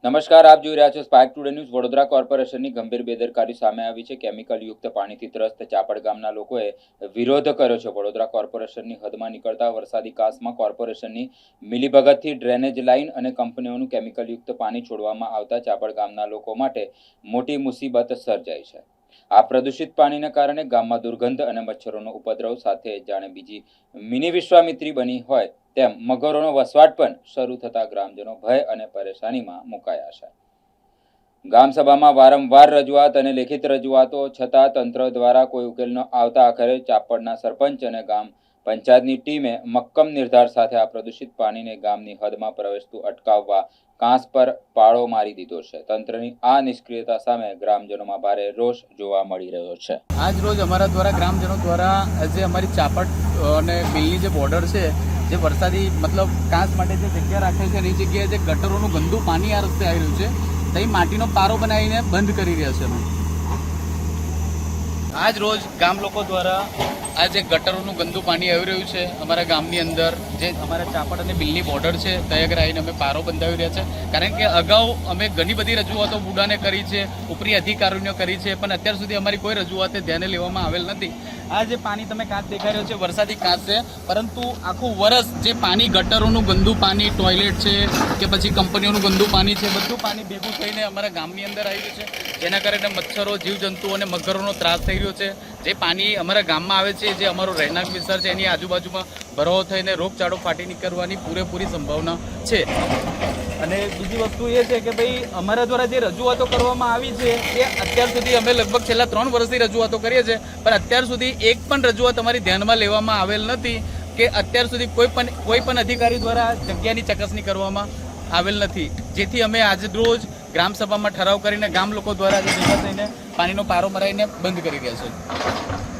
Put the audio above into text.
નમસ્કાર, આપ જોઈ રહ્યા છો સ્પાર્ક ટુડે ન્યૂઝ। વડોદરા કોર્પોરેશનની ગંભીર બેદરકારી સામે આવી છે। કેમિકલયુક્ત પાણીથી ત્રસ્ત ચાપડ ગામના લોકોએ વિરોધ કર્યો છે। વડોદરા કોર્પોરેશનની હદમાં નીકળતા વરસાદી કાસમાં કોર્પોરેશનની મિલીભગતથી ડ્રેનેજ લાઇન અને કંપનીઓનું કેમિકલયુક્ત પાણી છોડવામાં આવતા ચાપડ ગામના લોકો માટે મોટી મુસીબત સર્જાઈ છે। આ પ્રદૂષિત પાણીને કારણે ગામમાં દુર્ગંધ અને મચ્છરોનો ઉપદ્રવ સાથે જાણે બીજી મિની વિશ્વામિત્રી બની હોય તેમ મગરોનો વસવાટ પણ શરૂ થતા ગ્રામજનો ભય અને પરેશાનીમાં મુકાયા છે। ગામસભામાં વારંવાર રજૂઆત અને લેખિત રજૂઆતો છતાં તંત્ર દ્વારા કોઈ ઉકેલ ન આવતા આખરે ચાપડના સરપંચ અને ગામ પંચાયતની ટીમે મક્કમ નિર્ધાર સાથે આ પ્રદૂષિત પાણીને ગામની હદમાં પ્રવેશતું અટકાવવા કાંસ પર પાળો મારી દીધો છે। તંત્રની આ નિષ્ક્રિયતા સામે ગ્રામજનોમાં ભારે રોષ જોવા મળી રહ્યો છે। આજ રોજ અમારા દ્વારા ગ્રામજનો દ્વારા જે અમારી ચાપડ અને બિલની જે બોર્ડર છે, જે વરસાદી મતલબ કાંસ માટે જે જગ્યા રાખેલ છે એની જગ્યાએ જે ગટરોનું ગંદુ પાણી આ રસ્તે આવી રહ્યું છે, તે માટીનો પારો બનાવીને બંધ કરી રહ્યા છે। આજ રોજ ગામ લોકો દ્વારા આ જે ગટરોનું ગંદુ પાણી આવી રહ્યું છે અમારા ગામની અંદર, જે અમારા ચાપડ અને બિલની બોર્ડર છે ત્યાં આગળ આવીને અમે પારો બંધાવી રહ્યા છે। કારણ કે અગાઉ અમે ઘણી બધી રજૂઆતો બુડાને કરી છે, ઉપરી અધિકારીઓને કરી છે, પણ અત્યાર સુધી અમારી કોઈ રજૂઆતે ધ્યાને લેવામાં આવેલ નથી। આ જે પાણી તમે કાચ દેખાઈ રહ્યો છે વરસાદી કાચ છે, પરંતુ આખું વરસ જે પાણી ગટરોનું ગંદુ પાણી, ટોયલેટ છે કે પછી કંપનીઓનું ગંદુ પાણી છે, બધું પાણી ભેગું થઈને અમારા ગામની અંદર આવી રહ્યું છે, જેના કારણે મચ્છરો, જીવજંતુઓ અને મગરોનો ત્રાસ થઈ રહ્યો છે। જે પાણી અમારા ગામમાં આવે છે, જે અમારો રહેણાંક વિસ્તાર છે, એની આજુબાજુમાં ભરાવો થઈને રોગચાળો ફાટી નીકળવાની પૂરેપૂરી સંભાવના છે। અને બીજી વસ્તુ એ છે કે ભાઈ અમારા દ્વારા જે રજૂઆતો કરવામાં આવી છે એ અત્યાર સુધી અમે લગભગ છેલ્લા 3 વર્ષથી રજૂઆતો કરીએ છીએ, પણ અત્યાર સુધી એક પણ રજૂઆત અમારી ધ્યાનમાં લેવામાં આવેલ નથી કે અત્યાર સુધી કોઈ પણ અધિકારી દ્વારા જગ્યાની ચકાસણી કરવામાં આવેલ નથી, જેથી અમે આજે રોજ ગ્રામસભામાં ઠરાવ કરીને ગામ લોકો દ્વારા ભેગા થઈને પાણીનો પારો મરાઈને બંધ કરી રહ્યા છે।